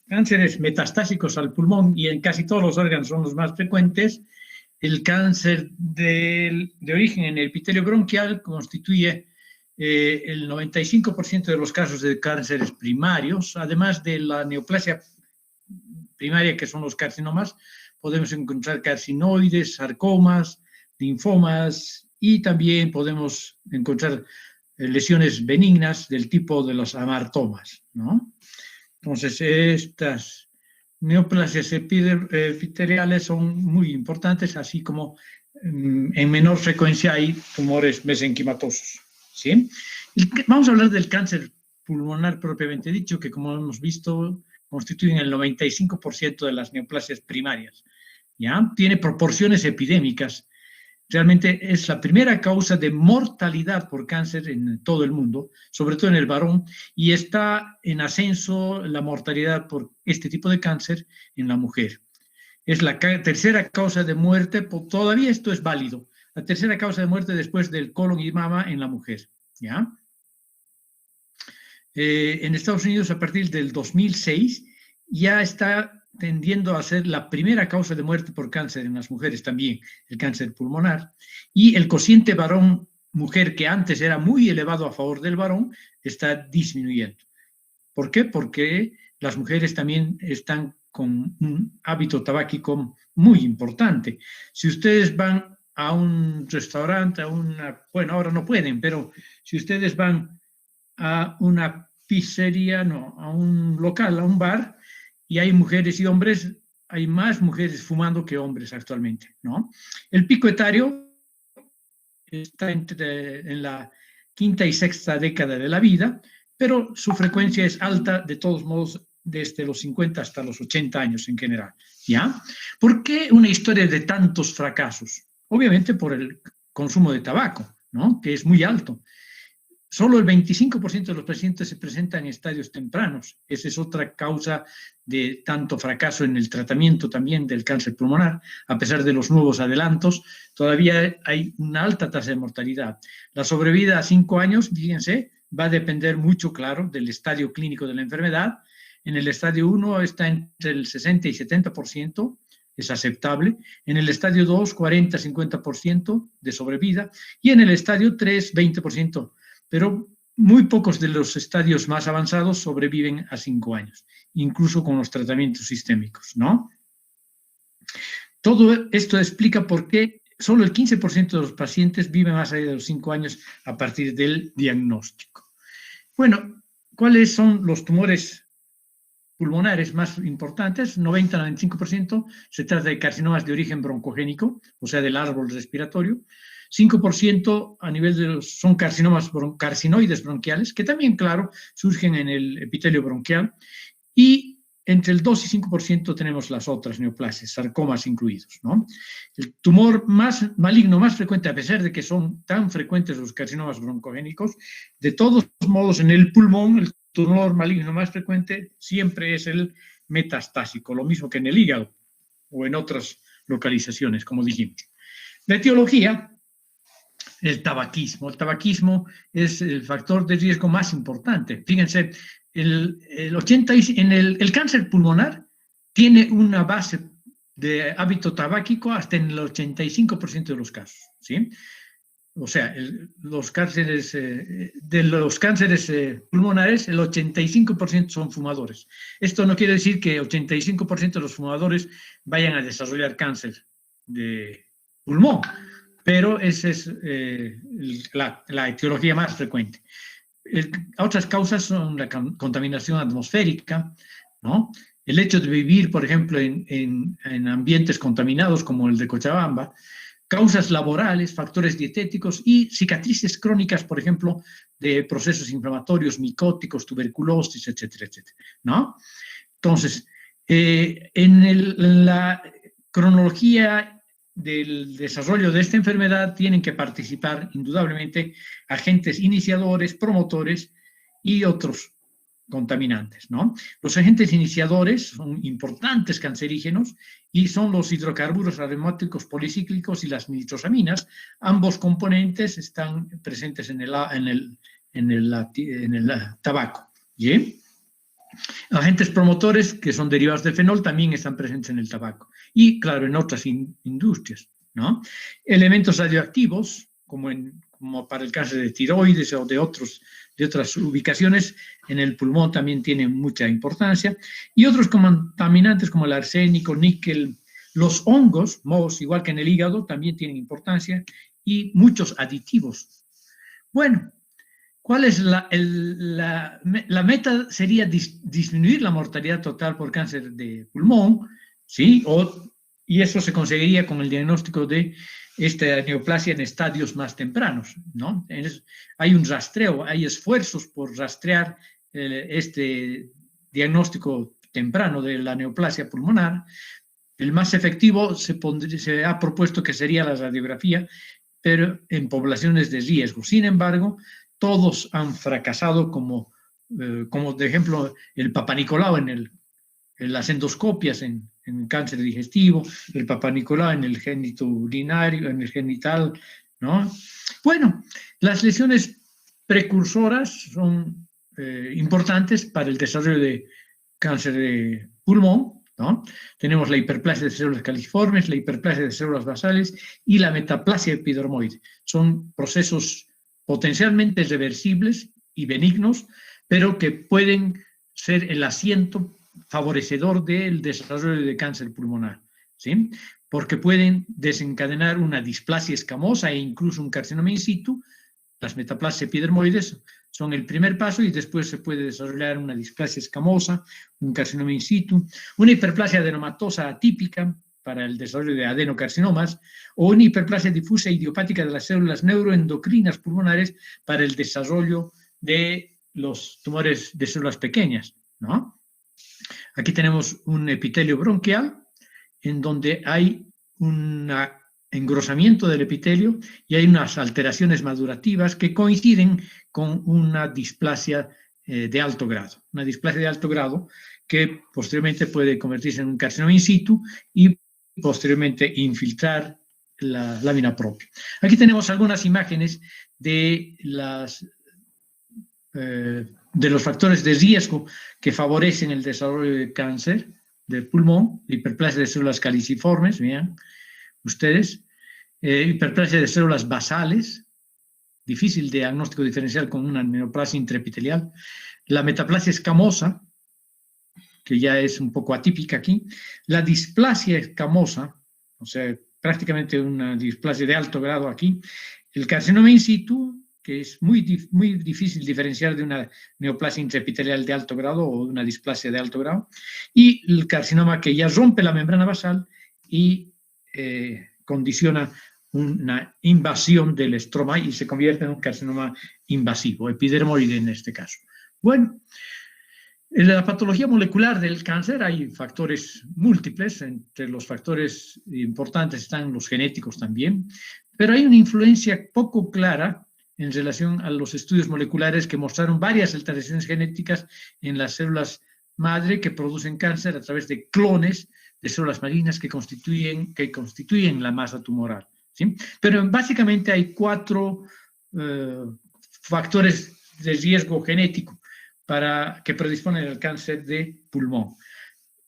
cánceres metastásicos al pulmón y en casi todos los órganos son los más frecuentes. El cáncer de origen en el epitelio bronquial constituye el 95% de los casos de cánceres primarios, además de la neoplasia primaria, que son los carcinomas. Podemos encontrar carcinoides, sarcomas, linfomas y también podemos encontrar lesiones benignas del tipo de los amartomas, ¿no? Entonces, estas neoplasias epiteliales son muy importantes, así como en menor frecuencia hay tumores mesenquimatosos, ¿sí? Vamos a hablar del cáncer pulmonar propiamente dicho, que como hemos visto, constituyen el 95% de las neoplasias primarias, ¿ya? Tiene proporciones epidémicas. Realmente es la primera causa de mortalidad por cáncer en todo el mundo, sobre todo en el varón, y está en ascenso la mortalidad por este tipo de cáncer en la mujer. Es la tercera causa de muerte, todavía esto es válido, la tercera causa de muerte después del colon y mama en la mujer, ¿ya? En Estados Unidos, a partir del 2006, ya está tendiendo a ser la primera causa de muerte por cáncer en las mujeres también, el cáncer pulmonar, y el cociente varón-mujer, que antes era muy elevado a favor del varón, está disminuyendo. ¿Por qué? Porque las mujeres también están con un hábito tabáquico muy importante. Si ustedes van a un restaurante, bueno, ahora no pueden, pero si ustedes van a una pizzería, no, a un local, a un bar, y hay mujeres y hombres, hay más mujeres fumando que hombres actualmente, ¿no? El pico etario está en la quinta y sexta década de la vida, pero su frecuencia es alta de todos modos desde los 50 hasta los 80 años en general, ¿ya? ¿Por qué una historia de tantos fracasos? Obviamente por el consumo de tabaco, ¿no? Que es muy alto. Solo el 25% de los pacientes se presentan en estadios tempranos. Esa es otra causa de tanto fracaso en el tratamiento también del cáncer pulmonar. A pesar de los nuevos adelantos, todavía hay una alta tasa de mortalidad. La sobrevida a 5 años, fíjense, va a depender mucho, claro, del estadio clínico de la enfermedad. En el estadio 1 está entre el 60 y 70%, es aceptable. En el estadio 2, 40-50% de sobrevida. Y en el estadio 3, 20%. Pero muy pocos de los estadios más avanzados sobreviven a 5 años, incluso con los tratamientos sistémicos, ¿no? Todo esto explica por qué solo el 15% de los pacientes viven más allá de los 5 años a partir del diagnóstico. Bueno, ¿cuáles son los tumores pulmonares más importantes? 90-95% se trata de carcinomas de origen broncogénico, o sea, del árbol respiratorio. 5% a nivel son carcinoides bronquiales, que también, claro, surgen en el epitelio bronquial, y entre el 2 y 5% tenemos las otras neoplasias, sarcomas incluidos, ¿no? El tumor más maligno, más frecuente, a pesar de que son tan frecuentes los carcinomas broncogénicos, de todos modos, en el pulmón, el tumor maligno más frecuente siempre es el metastásico, lo mismo que en el hígado o en otras localizaciones, como dijimos. La etiología, el tabaquismo. El tabaquismo es el factor de riesgo más importante. Fíjense, el cáncer pulmonar tiene una base de hábito tabáquico hasta en el 85% de los casos, ¿sí? O sea, de los cánceres pulmonares, el 85% son fumadores. Esto no quiere decir que el 85% de los fumadores vayan a desarrollar cáncer de pulmón, pero esa es la etiología más frecuente. Otras causas son la contaminación atmosférica, ¿no? El hecho de vivir, por ejemplo, en ambientes contaminados como el de Cochabamba, causas laborales, factores dietéticos y cicatrices crónicas, por ejemplo, de procesos inflamatorios, micóticos, tuberculosis, etcétera, etcétera, ¿no? Entonces, en la cronología del desarrollo de esta enfermedad tienen que participar indudablemente agentes iniciadores, promotores y otros contaminantes, ¿no? Los agentes iniciadores son importantes cancerígenos y son los hidrocarburos aromáticos policíclicos y las nitrosaminas. Ambos componentes están presentes en el tabaco, ¿sí? Agentes promotores que son derivados del fenol también están presentes en el tabaco. Y, claro, en otras industrias, ¿no? Elementos radioactivos, como para el cáncer de tiroides o de otras ubicaciones, en el pulmón también tienen mucha importancia. Y otros contaminantes como el arsénico, níquel, los hongos, mohos, igual que en el hígado, también tienen importancia, y muchos aditivos. Bueno, ¿cuál es la meta? Sería disminuir la mortalidad total por cáncer de pulmón, ¿sí? Y eso se conseguiría con el diagnóstico de esta neoplasia en estadios más tempranos, ¿no? Hay un rastreo, hay esfuerzos por rastrear este diagnóstico temprano de la neoplasia pulmonar. El más efectivo se ha propuesto que sería la radiografía, pero en poblaciones de riesgo. Sin embargo, todos han fracasado, como de ejemplo el Papa Nicolau en las endoscopias en cáncer digestivo, el Papa Nicolau en el génito urinario, en el genital, ¿no? Bueno, las lesiones precursoras son importantes para el desarrollo de cáncer de pulmón, ¿no? Tenemos la hiperplasia de células califormes, la hiperplasia de células basales y la metaplasia epidermoide. Son procesos potencialmente reversibles y benignos, pero que pueden ser el asiento favorecedor del desarrollo de cáncer pulmonar, ¿sí? Porque pueden desencadenar una displasia escamosa e incluso un carcinoma in situ. Las metaplasias epidermoides son el primer paso y después se puede desarrollar una displasia escamosa, un carcinoma in situ, una hiperplasia adenomatosa atípica para el desarrollo de adenocarcinomas o una hiperplasia difusa idiopática de las células neuroendocrinas pulmonares para el desarrollo de los tumores de células pequeñas, ¿no? Aquí tenemos un epitelio bronquial en donde hay un engrosamiento del epitelio y hay unas alteraciones madurativas que coinciden con una displasia de alto grado. Una displasia de alto grado que posteriormente puede convertirse en un carcinoma in situ y posteriormente infiltrar la lámina propia. Aquí tenemos algunas imágenes de los factores de riesgo que favorecen el desarrollo de cáncer del pulmón, hiperplasia de células caliciformes, vean ustedes, hiperplasia de células basales, difícil diagnóstico diferencial con una neoplasia intraepitelial, la metaplasia escamosa, que ya es un poco atípica aquí, la displasia escamosa, o sea, prácticamente una displasia de alto grado aquí, el carcinoma in situ, que es muy difícil diferenciar de una neoplasia intraepitelial de alto grado o de una displasia de alto grado, y el carcinoma que ya rompe la membrana basal y condiciona una invasión del estroma y se convierte en un carcinoma invasivo, epidermoide en este caso. Bueno, en la patología molecular del cáncer hay factores múltiples, entre los factores importantes están los genéticos también, pero hay una influencia poco clara en relación a los estudios moleculares que mostraron varias alteraciones genéticas en las células madre que producen cáncer a través de clones de células malignas que constituyen la masa tumoral, ¿sí? Pero básicamente hay 4 factores de riesgo genético que predisponen al cáncer de pulmón.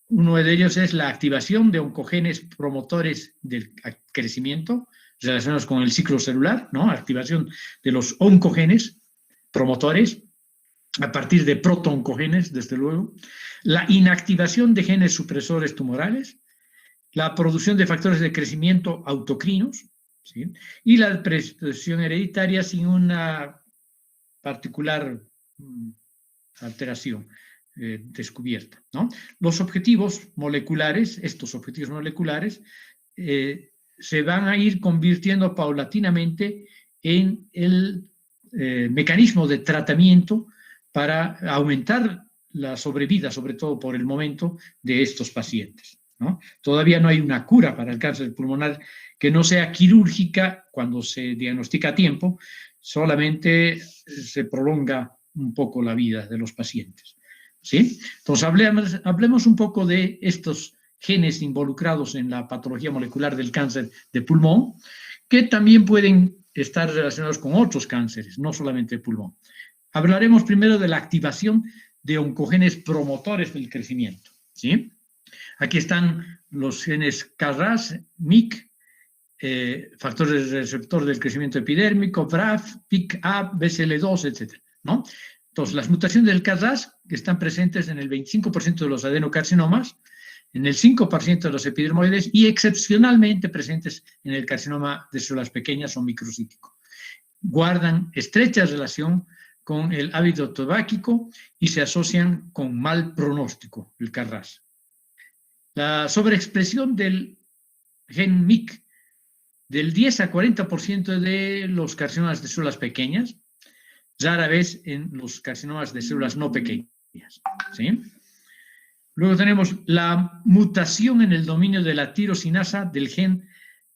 Uno de ellos es la activación de oncogenes promotores del crecimiento, relacionados con el ciclo celular, ¿no? Activación de los oncogenes promotores, a partir de protooncogenes, desde luego. La inactivación de genes supresores tumorales, la producción de factores de crecimiento autocrinos, ¿sí? Y la predisposición hereditaria sin una particular alteración descubierta, ¿no? Los objetivos moleculares, estos objetivos moleculares, se van a ir convirtiendo paulatinamente en el mecanismo de tratamiento para aumentar la sobrevida, sobre todo por el momento, de estos pacientes, ¿no? Todavía no hay una cura para el cáncer pulmonar que no sea quirúrgica cuando se diagnostica a tiempo, solamente se prolonga un poco la vida de los pacientes, ¿sí? Entonces, hablemos un poco de estos genes involucrados en la patología molecular del cáncer de pulmón, que también pueden estar relacionados con otros cánceres, no solamente de pulmón. Hablaremos primero de la activación de oncogenes promotores del crecimiento, ¿sí? Aquí están los genes KRAS, MYC, factores receptor del crecimiento epidérmico, BRAF, PIK-A, BCL2, etc., ¿no? Entonces, las mutaciones del KRAS que están presentes en el 25% de los adenocarcinomas, en el 5% de los epidermoides y excepcionalmente presentes en el carcinoma de células pequeñas o microcítico. Guardan estrecha relación con el hábito tabáquico y se asocian con mal pronóstico, el KRAS. La sobreexpresión del gen MYC del 10 a 40% de los carcinomas de células pequeñas, rara vez en los carcinomas de células no pequeñas, ¿sí? Luego tenemos la mutación en el dominio de la tirosinasa del gen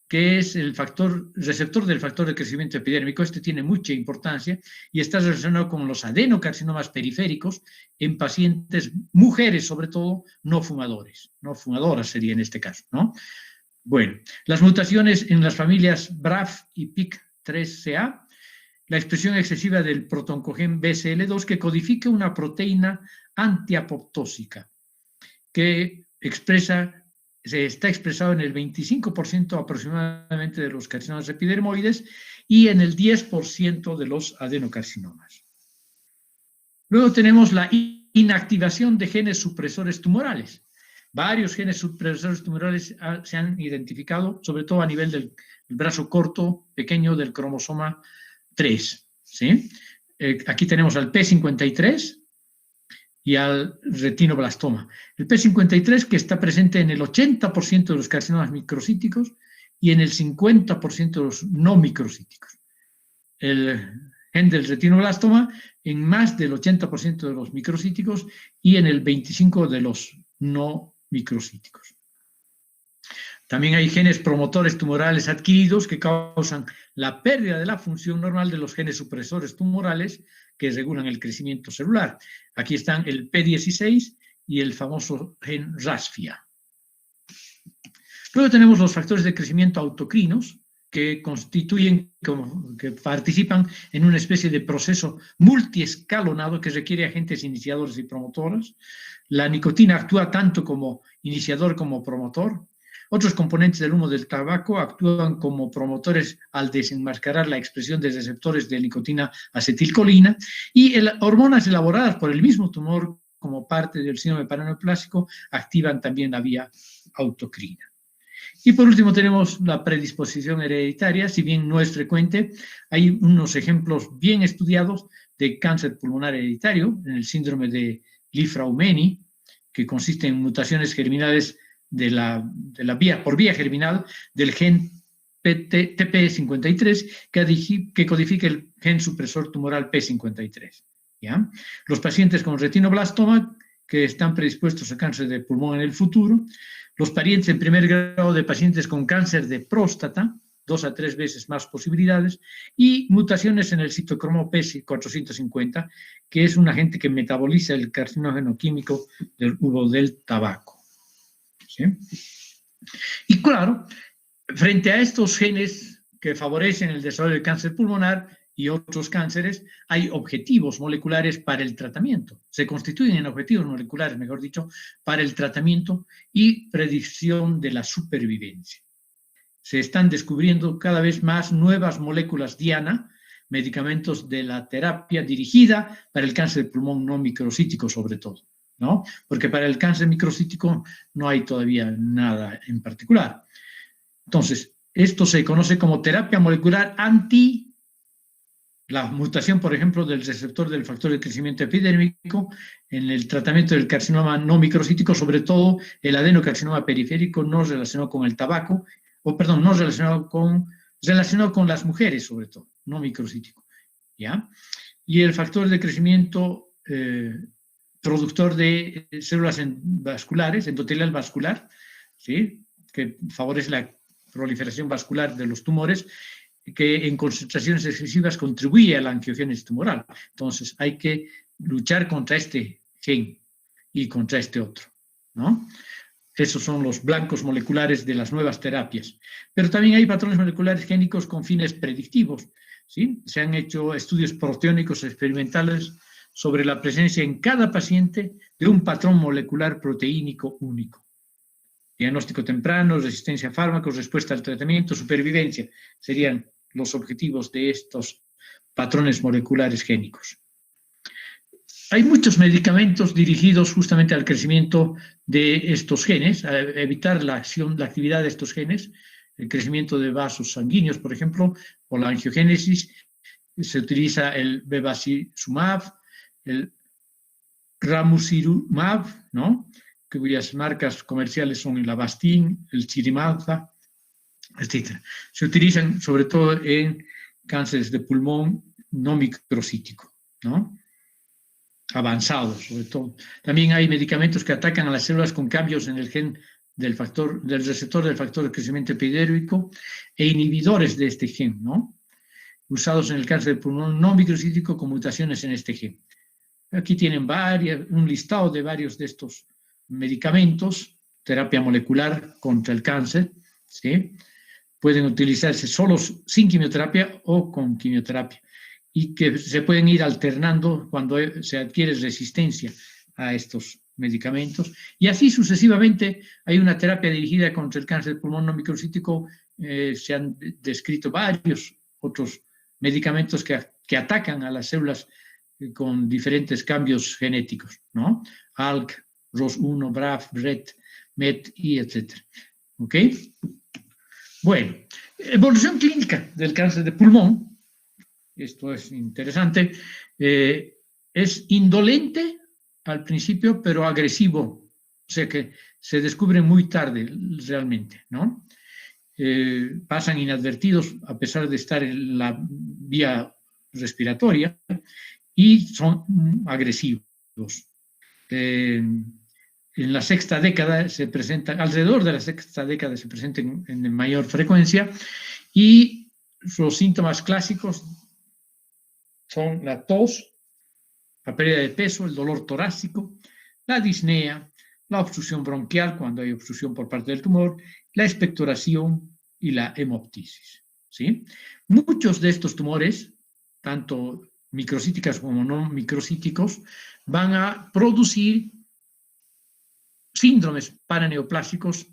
que es el receptor del factor de crecimiento epidérmico. Este tiene mucha importancia y está relacionado con los adenocarcinomas periféricos en pacientes, mujeres sobre todo, no fumadores, no fumadoras sería en este caso, ¿no? Bueno, las mutaciones en las familias BRAF y PIK3CA, la expresión excesiva del protoncogen BCL2 que codifica una proteína antiapoptósica que está expresado en el 25% aproximadamente de los carcinomas epidermoides y en el 10% de los adenocarcinomas. Luego tenemos la inactivación de genes supresores tumorales. Varios genes supresores tumorales se han identificado, sobre todo a nivel del brazo corto, pequeño del cromosoma 3, ¿sí? Aquí tenemos al P53 y al retinoblastoma. El P53 que está presente en el 80% de los carcinomas microcíticos y en el 50% de los no microcíticos. El gen del retinoblastoma en más del 80% de los microcíticos y en el 25% de los no microcíticos. También hay genes promotores tumorales adquiridos que causan la pérdida de la función normal de los genes supresores tumorales que regulan el crecimiento celular. Aquí están el P16 y el famoso gen RASFIA. Luego tenemos los factores de crecimiento autocrinos que que participan en una especie de proceso multiescalonado que requiere agentes iniciadores y promotores. La nicotina actúa tanto como iniciador como promotor. Otros componentes del humo del tabaco actúan como promotores al desenmascarar la expresión de receptores de nicotina acetilcolina y hormonas elaboradas por el mismo tumor como parte del síndrome paraneoplásico activan también la vía autocrina. Y por último tenemos la predisposición hereditaria, si bien no es frecuente, hay unos ejemplos bien estudiados de cáncer pulmonar hereditario en el síndrome de Li-Fraumeni, que consiste en mutaciones germinales por vía germinal del gen TP53 que codifica el gen supresor tumoral P53. ¿Ya? Los pacientes con retinoblastoma que están predispuestos a cáncer de pulmón en el futuro, los parientes en primer grado de pacientes con cáncer de próstata, 2 a 3 veces más posibilidades, y mutaciones en el citocromo P450, que es un agente que metaboliza el carcinógeno químico del humo del tabaco. ¿Sí? Y claro, frente a estos genes que favorecen el desarrollo del cáncer pulmonar y otros cánceres, hay objetivos moleculares para el tratamiento. Se constituyen en objetivos moleculares, mejor dicho, para el tratamiento y predicción de la supervivencia. Se están descubriendo cada vez más nuevas moléculas diana, medicamentos de la terapia dirigida para el cáncer de pulmón no microcítico sobre todo, ¿no? Porque para el cáncer microcítico no hay todavía nada en particular. Entonces, esto se conoce como terapia molecular anti la mutación, por ejemplo, del receptor del factor de crecimiento epidérmico en el tratamiento del carcinoma no microcítico, sobre todo el adenocarcinoma periférico no relacionado con el tabaco, no relacionado con las mujeres, sobre todo, no microcítico, ¿ya? Y el factor de crecimiento productor de células vasculares, endotelial vascular, ¿sí? Que favorece la proliferación vascular de los tumores, que en concentraciones excesivas contribuye a la angiogénesis tumoral. Entonces, hay que luchar contra este gen y contra este otro, ¿no? Esos son los blancos moleculares de las nuevas terapias. Pero también hay patrones moleculares génicos con fines predictivos, ¿sí? Se han hecho estudios proteónicos experimentales sobre la presencia en cada paciente de un patrón molecular proteínico único. Diagnóstico temprano, resistencia a fármacos, respuesta al tratamiento, supervivencia, serían los objetivos de estos patrones moleculares génicos. Hay muchos medicamentos dirigidos justamente al crecimiento de estos genes, a evitar la actividad de estos genes, el crecimiento de vasos sanguíneos, por ejemplo, o la angiogénesis. Se utiliza el bevacizumab, el ramucirumab, ¿no?, cuyas marcas comerciales son el Avastin, el Chirimanza, etc. Se utilizan sobre todo en cánceres de pulmón no microcítico, ¿no?, avanzados sobre todo. También hay medicamentos que atacan a las células con cambios en el gen del receptor del factor de crecimiento epidérmico e inhibidores de este gen, ¿no?, usados en el cáncer de pulmón no microcítico con mutaciones en este gen. Aquí tienen un listado de varios de estos medicamentos, terapia molecular contra el cáncer, ¿sí? Pueden utilizarse solos sin quimioterapia o con quimioterapia, y que se pueden ir alternando cuando se adquiere resistencia a estos medicamentos. Y así sucesivamente hay una terapia dirigida contra el cáncer de pulmón no microcítico. Se han descrito varios otros medicamentos que atacan a las células con diferentes cambios genéticos, ¿no? ALK, ROS1, BRAF, RET, MET, y etc. ¿Ok? Bueno, evolución clínica del cáncer de pulmón, esto es interesante, es indolente al principio, pero agresivo, o sea que se descubre muy tarde realmente, ¿no? Pasan inadvertidos a pesar de estar en la vía respiratoria y son agresivos. En la sexta década se presentan, alrededor de la sexta década se presentan en mayor frecuencia, y los síntomas clásicos son la tos, la pérdida de peso, el dolor torácico, la disnea, la obstrucción bronquial cuando hay obstrucción por parte del tumor, la expectoración y la hemoptisis, ¿sí? Muchos de estos tumores, tanto microcíticas como no microcíticos, van a producir síndromes paraneoplásicos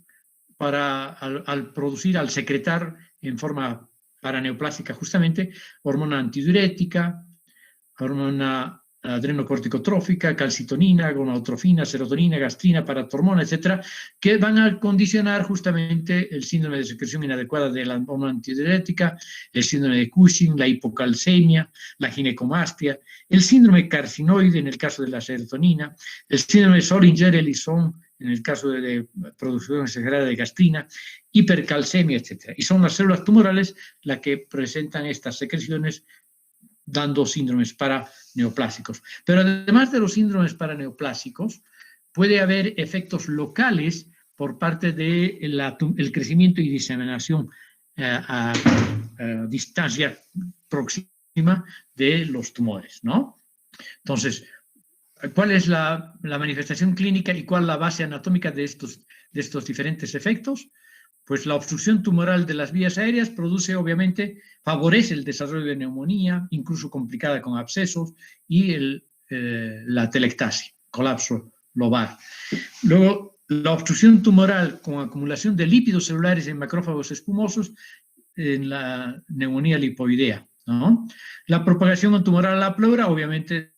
al secretar en forma paraneoplástica justamente hormona antidiurética, hormona adrenocorticotrófica, calcitonina, gonadotrofina, serotonina, gastrina, paratormona, etcétera, que van a condicionar justamente el síndrome de secreción inadecuada de la hormona antidiurética, el síndrome de Cushing, la hipocalcemia, la ginecomastia, el síndrome carcinoide en el caso de la serotonina, el síndrome de Solinger-Ellison en el caso de producción exagerada de gastrina, hipercalcemia, etcétera. Y son las células tumorales las que presentan estas secreciones, dando síndromes paraneoplásicos. Pero además de los síndromes paraneoplásicos, puede haber efectos locales por parte del crecimiento y diseminación a distancia próxima de los tumores, ¿no? Entonces, ¿cuál es la manifestación clínica y cuál la base anatómica de estos diferentes efectos? Pues la obstrucción tumoral de las vías aéreas favorece el desarrollo de neumonía, incluso complicada con abscesos, y la telectasia, colapso lobar. Luego, la obstrucción tumoral con acumulación de lípidos celulares en macrófagos espumosos, en la neumonía lipoidea, ¿no? La propagación tumoral a la pleura, obviamente,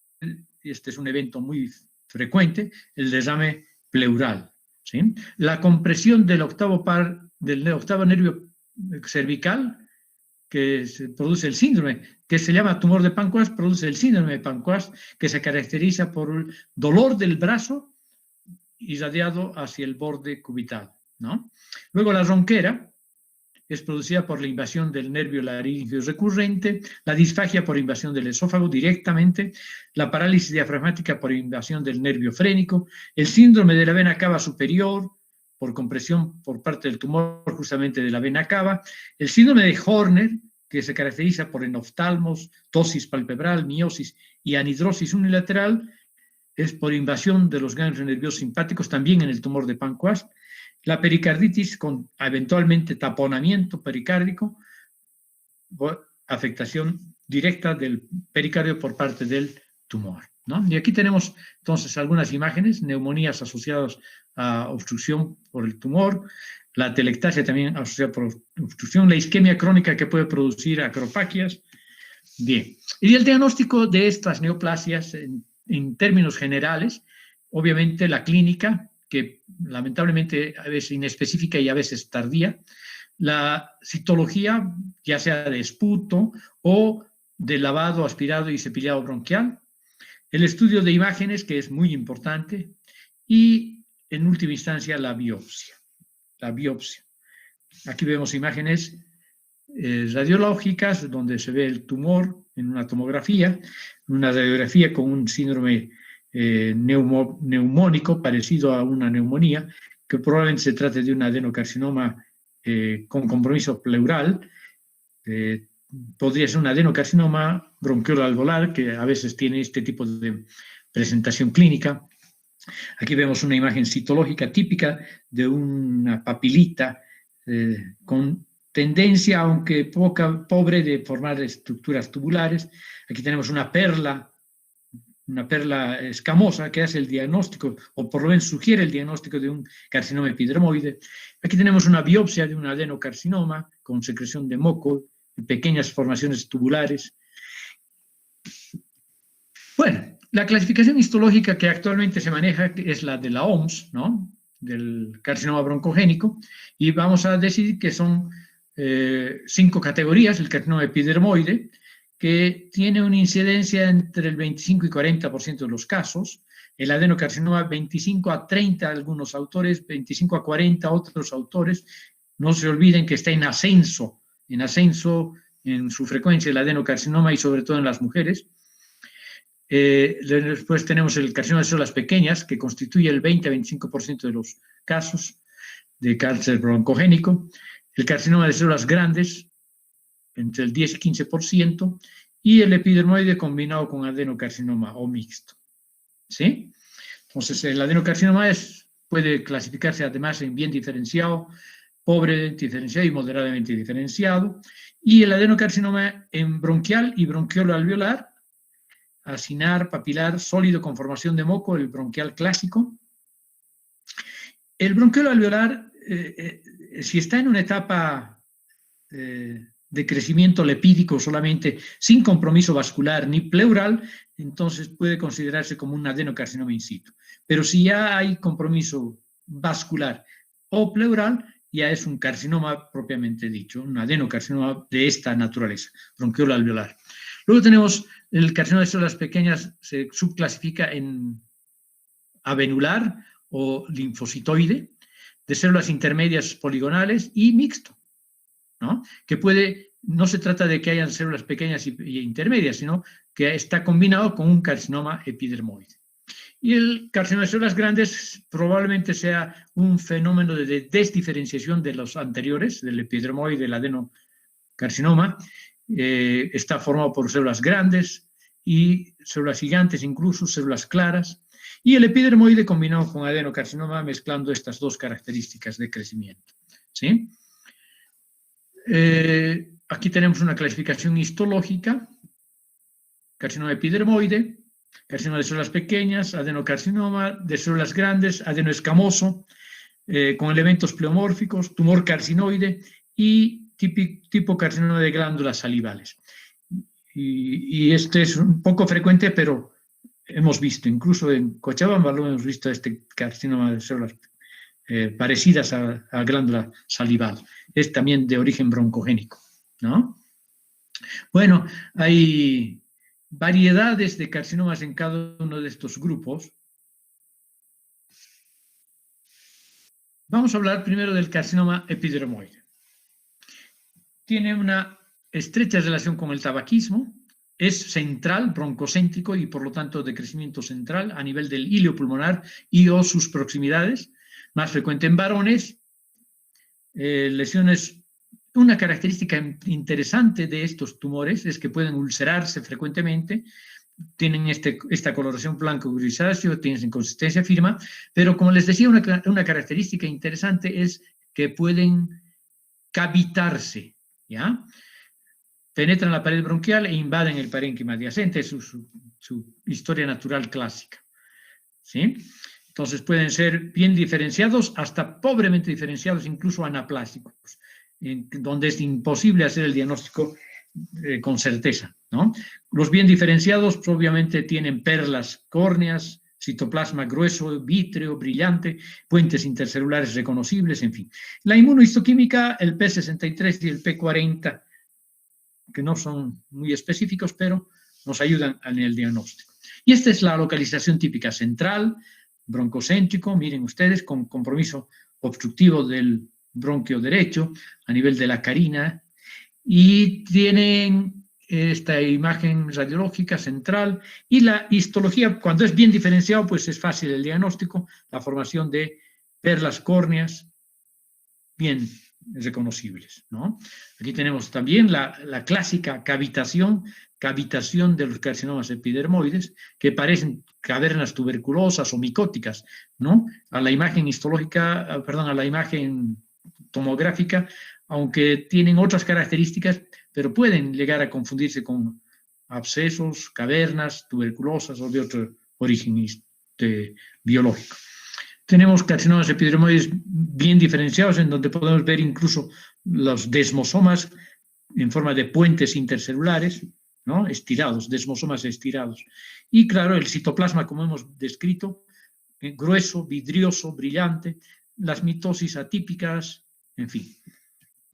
este es un evento muy frecuente, el derrame pleural, ¿sí? La compresión del octavo nervio cervical, que se produce el síndrome, que se llama tumor de Panquast, produce el síndrome de Panquast, que se caracteriza por el dolor del brazo irradiado hacia el borde cubital, ¿no? Luego la ronquera es producida por la invasión del nervio laríngeo recurrente, la disfagia por invasión del esófago directamente, la parálisis diafragmática por invasión del nervio frénico, el síndrome de la vena cava superior, por compresión por parte del tumor justamente de la vena cava, el síndrome de Horner, que se caracteriza por enoftalmos, tosis palpebral, miosis y anhidrosis unilateral, es por invasión de los ganglios nerviosos simpáticos, también en el tumor de Panquast, la pericarditis con eventualmente taponamiento pericárdico, afectación directa del pericardio por parte del tumor, ¿no? Y aquí tenemos entonces algunas imágenes, neumonías asociadas a obstrucción por el tumor, la atelectasia también asociada por obstrucción, la isquemia crónica que puede producir acropaquias. Bien, y el diagnóstico de estas neoplasias en términos generales, obviamente la clínica, que lamentablemente a veces inespecífica y a veces tardía, la citología, ya sea de esputo o de lavado, aspirado y cepillado bronquial, el estudio de imágenes, que es muy importante, y en última instancia la biopsia. La biopsia. Aquí vemos imágenes radiológicas donde se ve el tumor en una tomografía, una radiografía con un síndrome neumónico parecido a una neumonía, que probablemente se trate de un adenocarcinoma con compromiso pleural, podría ser un adenocarcinoma bronquioalveolar, que a veces tiene este tipo de presentación clínica. Aquí vemos una imagen citológica típica de una papilita con tendencia, aunque pobre, de formar estructuras tubulares. Aquí tenemos una perla escamosa que hace el diagnóstico, o por lo menos sugiere el diagnóstico de un carcinoma epidermoide. Aquí tenemos una biopsia de un adenocarcinoma con secreción de moco y pequeñas formaciones tubulares. Bueno, la clasificación histológica que actualmente se maneja es la de la OMS, ¿no?, del carcinoma broncogénico, y vamos a decir que son 5 categorías: el carcinoma epidermoide, que tiene una incidencia entre el 25 y 40% de los casos, el adenocarcinoma 25 a 30 algunos autores, 25 a 40 otros autores. No se olviden que está en ascenso en su frecuencia el adenocarcinoma, y sobre todo en las mujeres. Después tenemos el carcinoma de células pequeñas, que constituye el 20 a 25% de los casos de cáncer broncogénico. El carcinoma de células grandes, entre el 10 y 15%, y el epidermoide combinado con adenocarcinoma o mixto. ¿Sí? Entonces, el adenocarcinoma puede clasificarse además en bien diferenciado, pobremente diferenciado y moderadamente diferenciado, y el adenocarcinoma en bronquial y bronquiolo-alveolar, acinar, papilar, sólido con formación de moco, el bronquial clásico. El bronquiolo-alveolar, si está en una etapa de crecimiento lepídico solamente, sin compromiso vascular ni pleural, entonces puede considerarse como un adenocarcinoma in situ. Pero si ya hay compromiso vascular o pleural, ya es un carcinoma propiamente dicho, un adenocarcinoma de esta naturaleza, bronquiolo-alveolar. Luego tenemos el carcinoma de células pequeñas, se subclasifica en avenular o linfocitoide, de células intermedias poligonales y mixto, ¿no? Que no se trata de que hayan células pequeñas y intermedias, sino que está combinado con un carcinoma epidermoide. Y el carcinoma de células grandes probablemente sea un fenómeno de desdiferenciación de los anteriores, del epidermoide y del adenocarcinoma. Está formado por células grandes y células gigantes, incluso células claras, y el epidermoide combinado con adenocarcinoma, mezclando estas dos características de crecimiento. ¿Sí? Aquí tenemos una clasificación histológica: carcinoma epidermoide, carcinoma de células pequeñas, adenocarcinoma de células grandes, adenoescamoso, con elementos pleomórficos, tumor carcinoide y tipo carcinoma de glándulas salivales. Y este es un poco frecuente, pero hemos visto, incluso en Cochabamba lo hemos visto, este carcinoma de células parecidas a glándula salival. Es también de origen broncogénico, ¿no? Bueno, hay variedades de carcinomas en cada uno de estos grupos. Vamos a hablar primero del carcinoma epidermoide. Tiene una estrecha relación con el tabaquismo, es central, broncocéntrico y por lo tanto de crecimiento central a nivel del hilo pulmonar y o sus proximidades, más frecuente en varones. Lesiones. Una característica interesante de estos tumores es que pueden ulcerarse frecuentemente, tienen esta coloración blanco-grisáceo, tienen consistencia firme, pero como les decía, una característica interesante es que pueden cavitarse, ¿ya? penetran la pared bronquial e invaden el parénquima adyacente, es su historia natural clásica. ¿Sí? Entonces pueden ser bien diferenciados, hasta pobremente diferenciados, incluso anaplásicos, donde es imposible hacer el diagnóstico con certeza, ¿no? Los bien diferenciados pues, obviamente tienen perlas córneas, citoplasma grueso, vítreo, brillante, puentes intercelulares reconocibles, en fin. La inmunohistoquímica, el P63 y el P40, que no son muy específicos, pero nos ayudan en el diagnóstico. Y esta es la localización típica central, broncocéntrico, miren ustedes, con compromiso obstructivo del bronquio derecho a nivel de la carina, y tienen esta imagen radiológica central, y la histología, cuando es bien diferenciado, pues es fácil el diagnóstico, la formación de perlas córneas bien reconocibles, ¿no? Aquí tenemos también la clásica cavitación de los carcinomas epidermoides, que parecen cavernas tuberculosas o micóticas, ¿no? A la imagen histológica, perdón, a la imagen tomográfica, aunque tienen otras características, pero pueden llegar a confundirse con abscesos, cavernas tuberculosas o de otro origen biológico. Tenemos carcinomas epidermoides bien diferenciados, en donde podemos ver incluso los desmosomas en forma de puentes intercelulares, ¿no? Estirados, desmosomas estirados. Y claro, el citoplasma, como hemos descrito, grueso, vidrioso, brillante, las mitosis atípicas, en fin.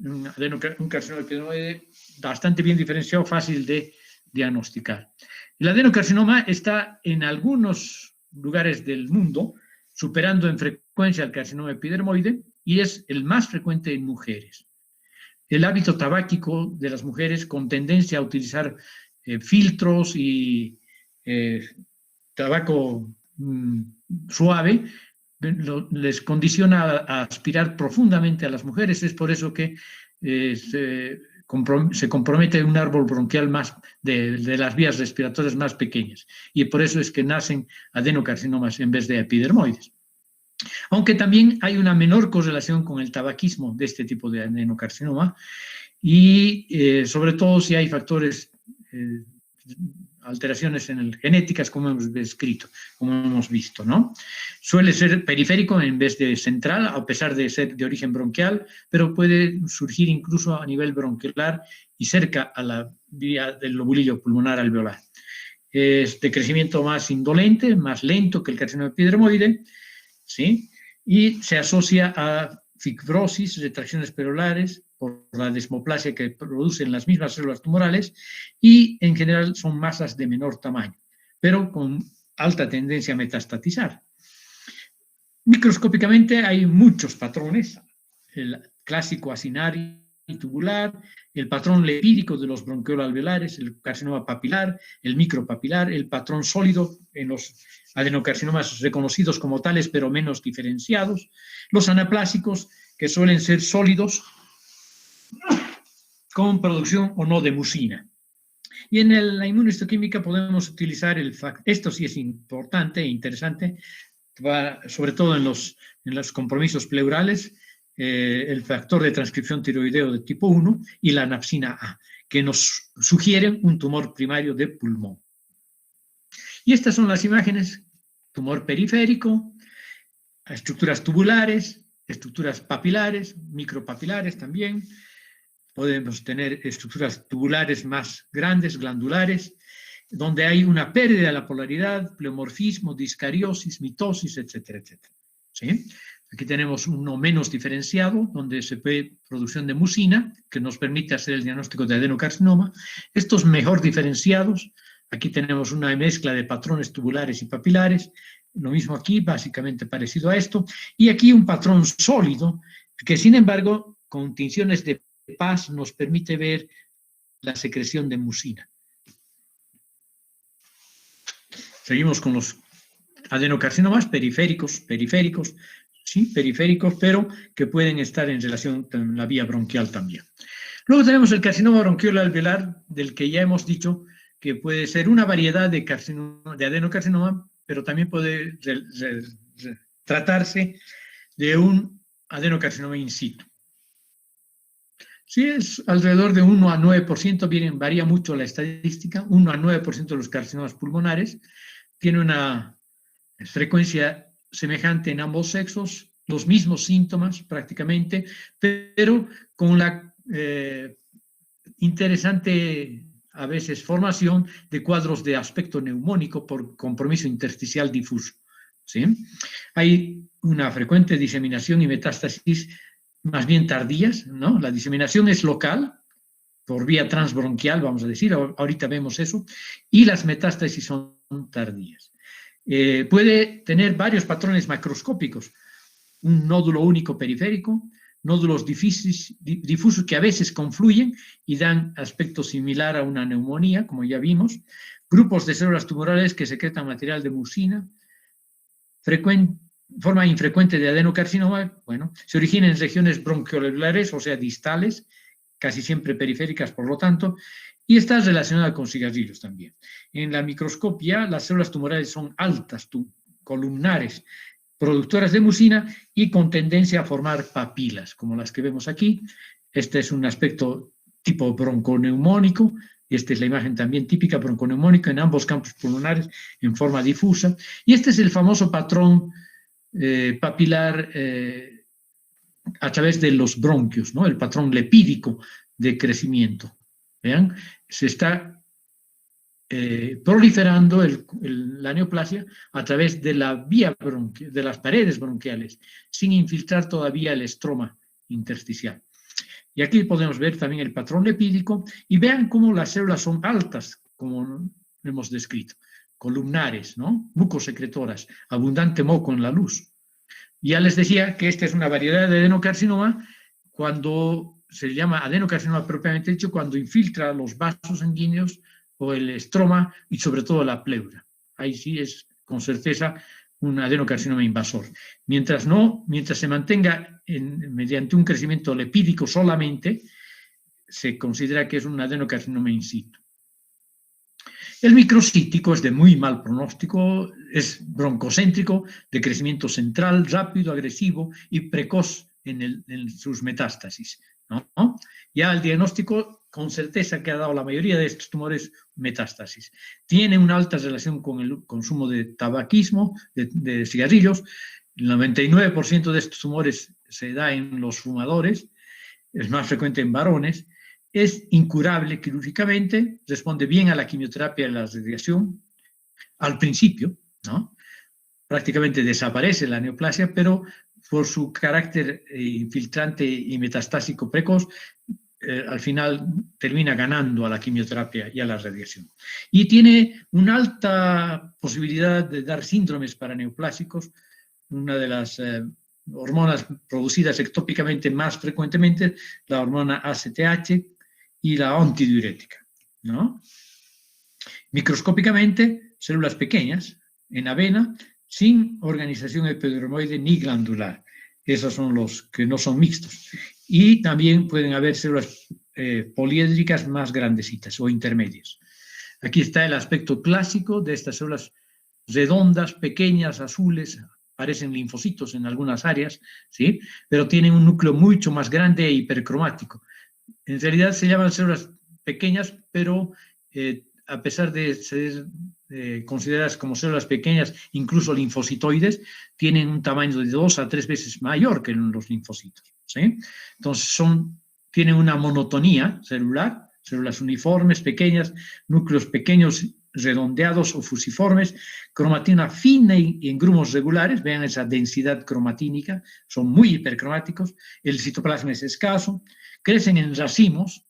Un carcinoma epidermoide bastante bien diferenciado, fácil de diagnosticar. El adenocarcinoma está en algunos lugares del mundo, superando en frecuencia al carcinoma epidermoide, y es el más frecuente en mujeres. El hábito tabáquico de las mujeres, con tendencia a utilizar filtros y tabaco suave, les condiciona a aspirar profundamente a las mujeres. Es por eso que se compromete un árbol bronquial más de las vías respiratorias más pequeñas, y por eso es que nacen adenocarcinomas en vez de epidermoides. Aunque también hay una menor correlación con el tabaquismo de este tipo de adenocarcinoma, y sobre todo si hay factores, alteraciones genéticas, como hemos descrito, como hemos visto, ¿no? Suele ser periférico en vez de central, a pesar de ser de origen bronquial, pero puede surgir incluso a nivel bronquial y cerca a la vía del lobulillo pulmonar alveolar. Es de crecimiento más indolente, más lento que el carcinoma epidermoide, ¿sí? Y se asocia a fibrosis, retracciones perolares, por la desmoplasia que producen las mismas células tumorales, y en general son masas de menor tamaño, pero con alta tendencia a metastatizar. Microscópicamente hay muchos patrones, el clásico acinario y tubular, el patrón lepídico de los bronquioalveolares, el carcinoma papilar, el micropapilar, el patrón sólido en los adenocarcinomas reconocidos como tales, pero menos diferenciados, los anaplásicos, que suelen ser sólidos, con producción o no de mucina. Y en la inmunohistoquímica podemos utilizar esto sí es importante e interesante, sobre todo en los compromisos pleurales, el factor de transcripción tiroideo de tipo 1 y la anapsina A, que nos sugieren un tumor primario de pulmón. Y estas son las imágenes: tumor periférico, estructuras tubulares, estructuras papilares, micropapilares también. Podemos tener estructuras tubulares más grandes, glandulares, donde hay una pérdida de la polaridad, pleomorfismo, discariosis, mitosis, etcétera, etcétera. ¿Sí? Aquí tenemos uno menos diferenciado, donde se ve producción de mucina, que nos permite hacer el diagnóstico de adenocarcinoma. Estos mejor diferenciados, aquí tenemos una mezcla de patrones tubulares y papilares, lo mismo aquí, básicamente parecido a esto, y aquí un patrón sólido, que sin embargo, con tinciones de paz nos permite ver la secreción de mucina. Seguimos con los adenocarcinomas periféricos, sí, periféricos, pero que pueden estar en relación con la vía bronquial también. Luego tenemos el carcinoma bronquial alveolar, del que ya hemos dicho que puede ser una variedad de adenocarcinoma, pero también puede tratarse de un adenocarcinoma in situ. Sí, es alrededor de 1 a 9%, varía mucho la estadística, 1 a 9% de los carcinomas pulmonares, tiene una frecuencia semejante en ambos sexos, los mismos síntomas prácticamente, pero con la interesante a veces formación de cuadros de aspecto neumónico por compromiso intersticial difuso. ¿Sí? Hay una frecuente diseminación y metástasis más bien tardías, ¿no? La diseminación es local, por vía transbronquial, vamos a decir, ahorita vemos eso, y las metástasis son tardías. Puede tener varios patrones macroscópicos, un nódulo único periférico, nódulos difusos que a veces confluyen y dan aspecto similar a una neumonía, como ya vimos, grupos de células tumorales que secretan material de mucina, forma infrecuente de adenocarcinoma, bueno, se origina en regiones bronquiolebulares, o sea, distales, casi siempre periféricas, por lo tanto, y está relacionada con cigarrillos también. En la microscopia, las células tumorales son altas, columnares, productoras de mucina y con tendencia a formar papilas, como las que vemos aquí. Este es un aspecto tipo bronconeumónico, y esta es la imagen también típica bronconeumónica en ambos campos pulmonares en forma difusa. Y este es el famoso patrón papilar a través de los bronquios, ¿no? El patrón lepídico de crecimiento. Vean, se está proliferando la neoplasia a través de la vía bronquial, de las paredes bronquiales, sin infiltrar todavía el estroma intersticial. Y aquí podemos ver también el patrón lepídico y vean cómo las células son altas, como hemos descrito, columnares, ¿no? Mucosecretoras, abundante moco en la luz. Ya les decía que esta es una variedad de adenocarcinoma cuando se llama adenocarcinoma propiamente dicho, cuando infiltra los vasos sanguíneos o el estroma y sobre todo la pleura. Ahí sí es con certeza un adenocarcinoma invasor. Mientras se mantenga mediante un crecimiento lepídico solamente, se considera que es un adenocarcinoma in situ. El microcítico es de muy mal pronóstico, es broncocéntrico, de crecimiento central, rápido, agresivo y precoz en sus metástasis, ¿no? Ya el diagnóstico, con certeza que ha dado la mayoría de estos tumores metástasis. Tiene una alta relación con el consumo de tabaquismo, de cigarrillos. El 99% de estos tumores se da en los fumadores, es más frecuente en varones. Es incurable quirúrgicamente, responde bien a la quimioterapia y a la radiación al principio, ¿no? Prácticamente desaparece la neoplasia, pero por su carácter infiltrante y metastásico precoz, al final termina ganando a la quimioterapia y a la radiación. Y tiene una alta posibilidad de dar síndromes paraneoplásicos, una de las hormonas producidas ectópicamente más frecuentemente, la hormona ACTH y la antidiurética, ¿no? Microscópicamente, células pequeñas en avena, sin organización epidermoide ni glandular. Esos son los que no son mixtos. Y también pueden haber células poliédricas más grandecitas o intermedias. Aquí está el aspecto clásico de estas células redondas, pequeñas, azules, parecen linfocitos en algunas áreas, ¿sí? Pero tienen un núcleo mucho más grande e hipercromático. En realidad se llaman células pequeñas, pero a pesar de ser consideradas como células pequeñas, incluso linfocitoides, tienen un tamaño de 2 a 3 veces mayor que los linfocitos, ¿sí? Entonces tienen una monotonía celular, células uniformes, pequeñas, núcleos pequeños, redondeados o fusiformes, cromatina fina y en grumos regulares, vean esa densidad cromatínica, son muy hipercromáticos, el citoplasma es escaso, crecen en racimos,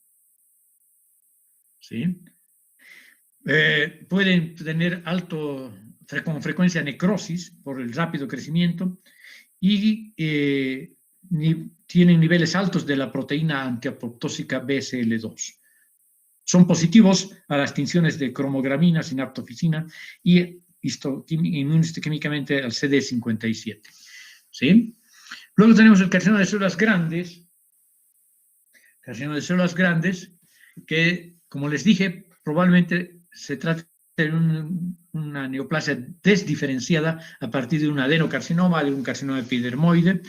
¿sí? Pueden tener con frecuencia necrosis por el rápido crecimiento y tienen niveles altos de la proteína antiapoptósica BCL2. Son positivos a las tinciones de cromogramina, sinaptofisina y inmunohistoquímicamente al CD57. ¿Sí? Luego tenemos el carcinoma de células grandes. Carcinoma de células grandes que, como les dije, probablemente se trata de una neoplasia desdiferenciada a partir de un adenocarcinoma, de un carcinoma epidermoide.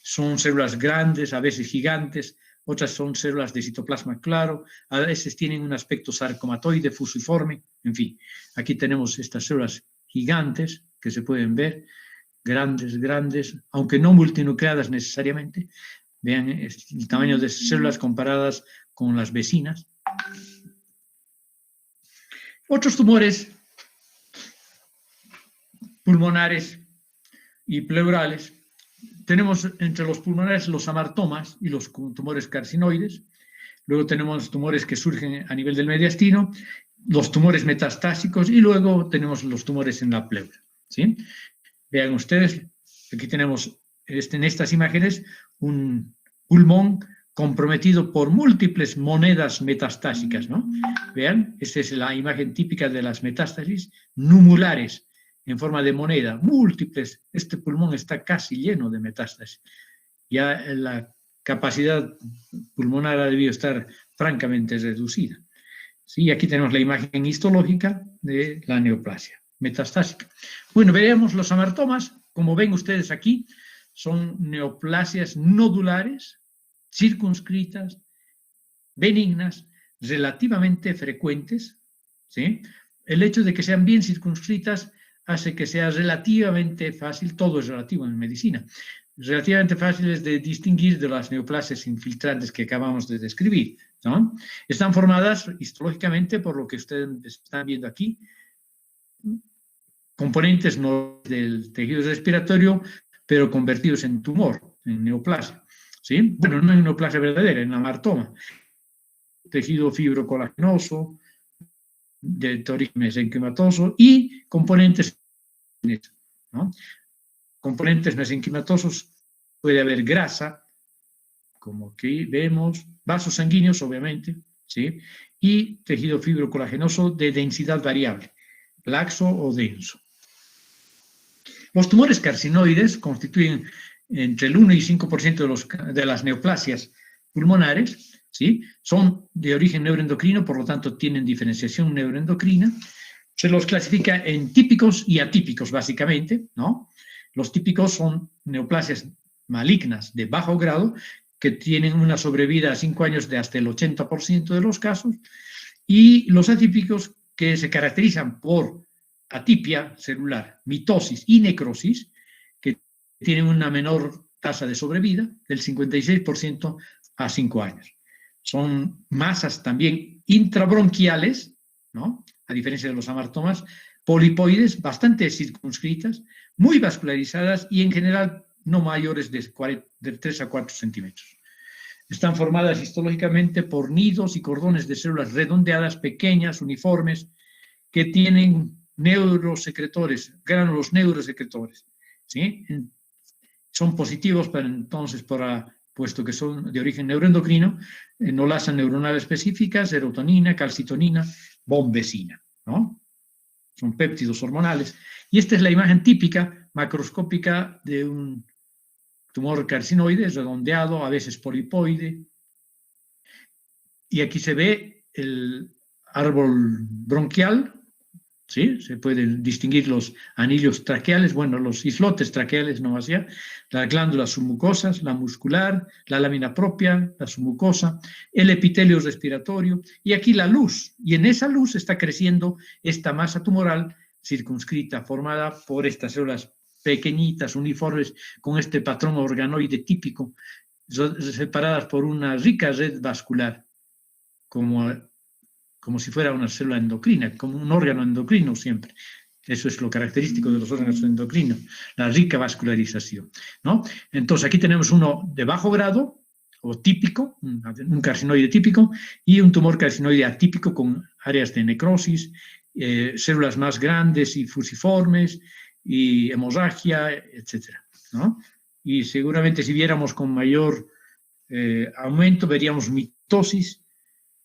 Son células grandes, a veces gigantes, otras son células de citoplasma claro, a veces tienen un aspecto sarcomatoide, fusiforme, en fin. Aquí tenemos estas células gigantes que se pueden ver, grandes, aunque no multinucleadas necesariamente. Vean el tamaño de células comparadas con las vecinas. Otros tumores pulmonares y pleurales. Tenemos entre los pulmonares los amartomas y los tumores carcinoides. Luego tenemos tumores que surgen a nivel del mediastino, los tumores metastásicos y luego tenemos los tumores en la pleura. ¿Sí? Vean ustedes, aquí tenemos en estas imágenes un pulmón comprometido por múltiples monedas metastásicas, ¿no? Vean, esta es la imagen típica de las metástasis numulares, en forma de moneda, múltiples. Este pulmón está casi lleno de metástasis. Ya la capacidad pulmonar ha debido estar francamente reducida. Sí, aquí tenemos la imagen histológica de la neoplasia metastásica. Bueno, veamos los amartomas. Como ven ustedes aquí, son neoplasias nodulares, circunscritas, benignas, relativamente frecuentes. ¿Sí? El hecho de que sean bien circunscritas hace que sea relativamente fácil, todo es relativo en medicina, relativamente fáciles de distinguir de las neoplasias infiltrantes que acabamos de describir, ¿no? Están formadas histológicamente por lo que ustedes están viendo aquí, componentes no del tejido respiratorio, pero convertidos en tumor, en neoplasia, ¿sí? Bueno, no en neoplasia verdadera, en amartoma, tejido fibrocolagenoso, de origen mesenquimatoso y componentes, ¿no? Componentes mesenquimatosos, puede haber grasa, como aquí vemos, vasos sanguíneos, obviamente, ¿sí? Y tejido fibrocolagenoso de densidad variable, laxo o denso. Los tumores carcinoides constituyen entre el 1 y 5% de las neoplasias pulmonares, ¿sí? Son de origen neuroendocrino, por lo tanto tienen diferenciación neuroendocrina. Se los clasifica en típicos y atípicos, básicamente, ¿no? Los típicos son neoplasias malignas de bajo grado, que tienen una sobrevida a 5 años de hasta el 80% de los casos, y los atípicos que se caracterizan por atipia celular, mitosis y necrosis, que tienen una menor tasa de sobrevida, del 56% a 5 años. Son masas también intrabronquiales, ¿no? A diferencia de los amartomas, polipoides, bastante circunscritas, muy vascularizadas y en general no mayores de 3 a 4 centímetros. Están formadas histológicamente por nidos y cordones de células redondeadas, pequeñas, uniformes, que tienen neurosecretores, gránulos neurosecretores, ¿sí? Son positivos para entonces, puesto que son de origen neuroendocrino, enolasa neuronal específica, serotonina, calcitonina, bombecina, ¿no? Son péptidos hormonales. Y esta es la imagen típica, macroscópica, de un tumor carcinoide, redondeado, a veces polipoide. Y aquí se ve el árbol bronquial, ¿sí? Se pueden distinguir los anillos traqueales, bueno, los islotes traqueales, no más allá, las glándulas submucosas, la muscular, la lámina propia, la submucosa, el epitelio respiratorio, y aquí la luz, y en esa luz está creciendo esta masa tumoral circunscrita, formada por estas células pequeñitas, uniformes, con este patrón organoide típico, separadas por una rica red vascular, como si fuera una célula endocrina, como un órgano endocrino siempre. Eso es lo característico de los órganos endocrinos, la rica vascularización, ¿no? Entonces, aquí tenemos uno de bajo grado, o típico, un carcinoide típico, y un tumor carcinoide atípico con áreas de necrosis, células más grandes y fusiformes, y hemorragia, etcétera, ¿no? Y seguramente si viéramos con mayor aumento, veríamos mitosis,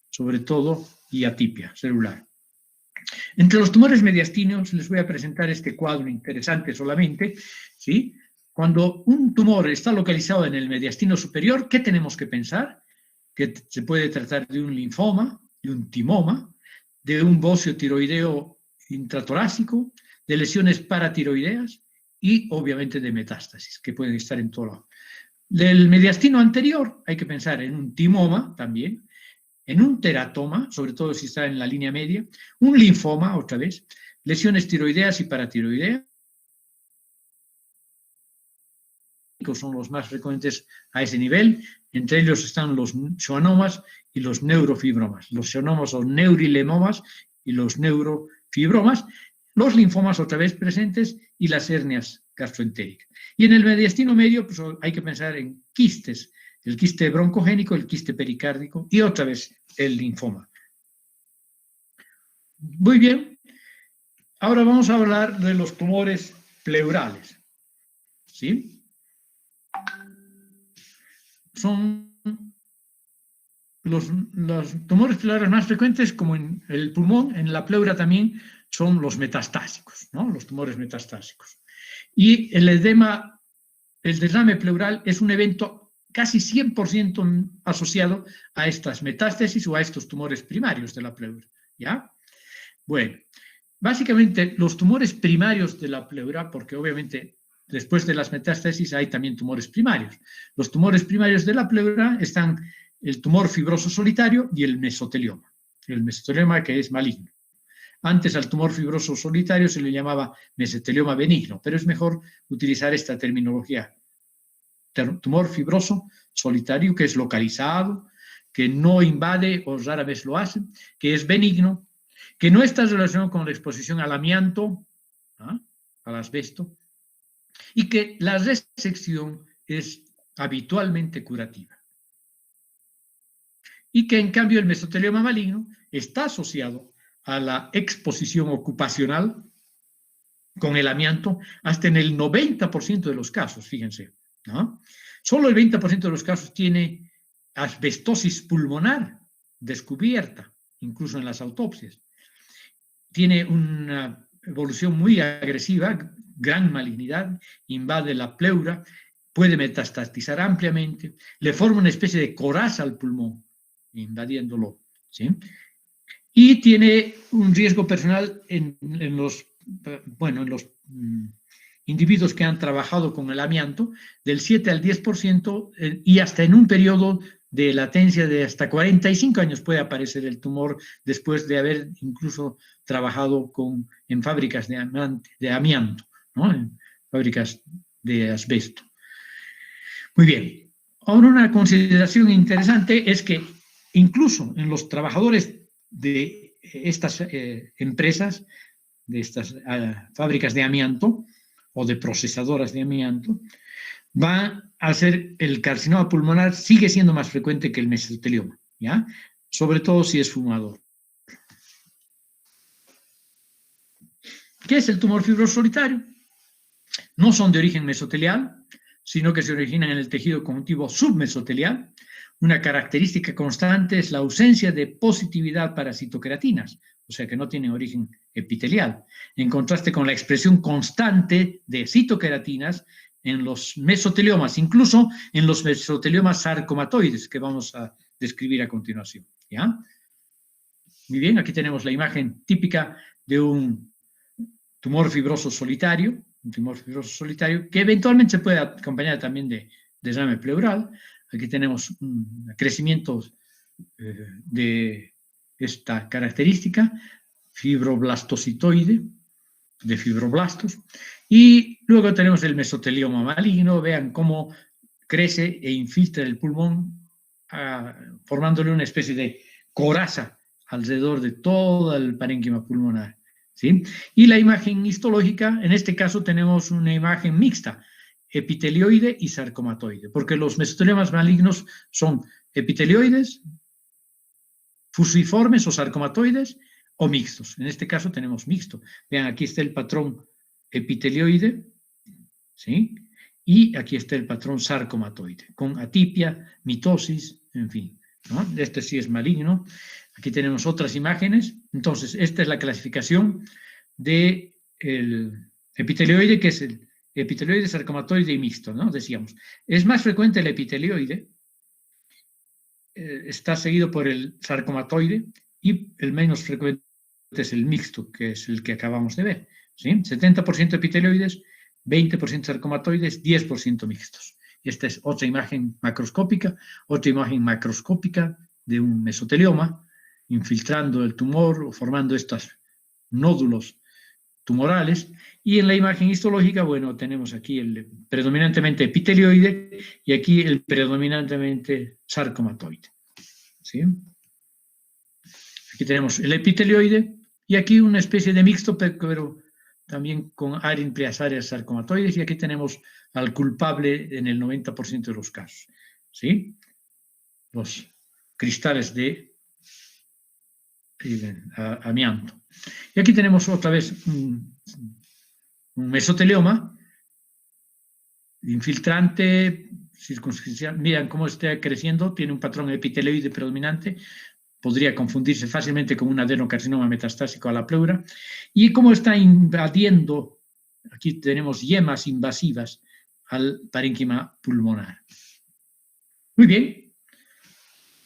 sobre todo, y atipia celular. Entre los tumores mediastinos les voy a presentar este cuadro interesante solamente, ¿sí? Cuando un tumor está localizado en el mediastino superior, ¿qué tenemos que pensar? Que se puede tratar de un linfoma, de un timoma, de un bócio tiroideo intratorácico, de lesiones paratiroideas y obviamente de metástasis, que pueden estar en todo lado. Del mediastino anterior hay que pensar en un timoma también, en un teratoma, sobre todo si está en la línea media, un linfoma, otra vez, lesiones tiroideas y paratiroideas, son los más frecuentes a ese nivel. Entre ellos están los schwannomas y los neurofibromas. Los schwannomas son neurilemomas y los neurofibromas. Los linfomas otra vez presentes y las hernias gastroentéricas. Y en el mediastino medio pues, hay que pensar en quistes, el quiste broncogénico, el quiste pericárdico y otra vez el linfoma. Muy bien. Ahora vamos a hablar de los tumores pleurales. ¿Sí? Son los tumores pleurales más frecuentes, como en el pulmón, en la pleura también, son los metastásicos, ¿no? Los tumores metastásicos. Y el edema, el derrame pleural es un evento casi 100% asociado a estas metástasis o a estos tumores primarios de la pleura, ¿ya? Bueno, básicamente los tumores primarios de la pleura, porque obviamente después de las metástasis hay también tumores primarios. Los tumores primarios de la pleura están el tumor fibroso solitario y el mesotelioma. El mesotelioma que es maligno. Antes al tumor fibroso solitario se le llamaba mesotelioma benigno, pero es mejor utilizar esta terminología. Tumor fibroso solitario que es localizado, que no invade o rara vez lo hace, que es benigno, que no está relacionado con la exposición al amianto, al asbesto, y que la resección es habitualmente curativa. Y que en cambio el mesotelioma maligno está asociado a la exposición ocupacional con el amianto hasta en el 90% de los casos, fíjense, ¿no? Solo el 20% de los casos tiene asbestosis pulmonar descubierta, incluso en las autopsias. Tiene una evolución muy agresiva, gran malignidad, invade la pleura, puede metastatizar ampliamente, le forma una especie de coraza al pulmón, invadiéndolo, ¿sí? Y tiene un riesgo personal en los individuos que han trabajado con el amianto del 7 al 10% y hasta en un periodo de latencia de hasta 45 años puede aparecer el tumor después de haber incluso trabajado en fábricas de amianto, ¿no? En fábricas de asbesto. Muy bien. Ahora una consideración interesante es que incluso en los trabajadores de estas empresas, de estas fábricas de amianto o de procesadoras de amianto, va a ser el carcinoma pulmonar, sigue siendo más frecuente que el mesotelioma, ¿ya? Sobre todo si es fumador. ¿Qué es el tumor fibroso solitario? No son de origen mesotelial, sino que se originan en el tejido conjuntivo submesotelial. Una característica constante es la ausencia de positividad para citoqueratinas, o sea que no tienen origen epitelial, en contraste con la expresión constante de citoqueratinas en los mesoteliomas, incluso en los mesoteliomas sarcomatoides, que vamos a describir a continuación, ¿ya? Muy bien, aquí tenemos la imagen típica de un tumor fibroso solitario, que eventualmente se puede acompañar también de derrame pleural. Aquí tenemos un crecimiento de esta característica, fibroblastocitoide, de fibroblastos, y luego tenemos el mesotelioma maligno. Vean cómo crece e infiltra el pulmón, formándole una especie de coraza alrededor de todo el parénquima pulmonar, ¿sí? Y la imagen histológica, en este caso tenemos una imagen mixta, epitelioide y sarcomatoide, porque los mesoteliomas malignos son epitelioides, fusiformes o sarcomatoides o mixtos. En este caso tenemos mixto. Vean, aquí está el patrón epitelioide, ¿sí? Y aquí está el patrón sarcomatoide, con atipia, mitosis, en fin, ¿no? Este sí es maligno. Aquí tenemos otras imágenes. Entonces, esta es la clasificación del epitelioide, que es el epitelioide, sarcomatoide y mixto, ¿no? Decíamos. Es más frecuente el epitelioide, está seguido por el sarcomatoide, y el menos frecuente es el mixto, que es el que acabamos de ver, ¿sí? 70% epitelioides, 20% sarcomatoides, 10% mixtos. Esta es otra imagen macroscópica de un mesotelioma infiltrando el tumor o formando estos nódulos tumorales. Y en la imagen histológica, bueno, tenemos aquí el predominantemente epitelioide y aquí el predominantemente sarcomatoide. ¿Sí? Aquí tenemos el epitelioide y aquí una especie de mixto, pero también con áreas sarcomatoides, y aquí tenemos al culpable en el 90% de los casos. ¿Sí? Los cristales de amianto. Y aquí tenemos otra vez un mesotelioma infiltrante circunscripcional. Miren cómo está creciendo, tiene un patrón epitelioide predominante, podría confundirse fácilmente con un adenocarcinoma metastásico a la pleura, y cómo está invadiendo, aquí tenemos yemas invasivas al parénquima pulmonar. Muy bien,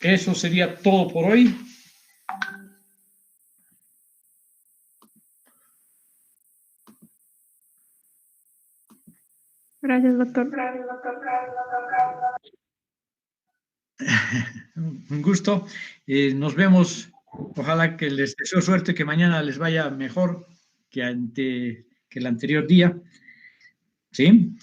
eso sería todo por hoy. Gracias, doctor. Un gusto. Nos vemos. Ojalá que les deseo suerte, que mañana les vaya mejor que el anterior día. ¿Sí?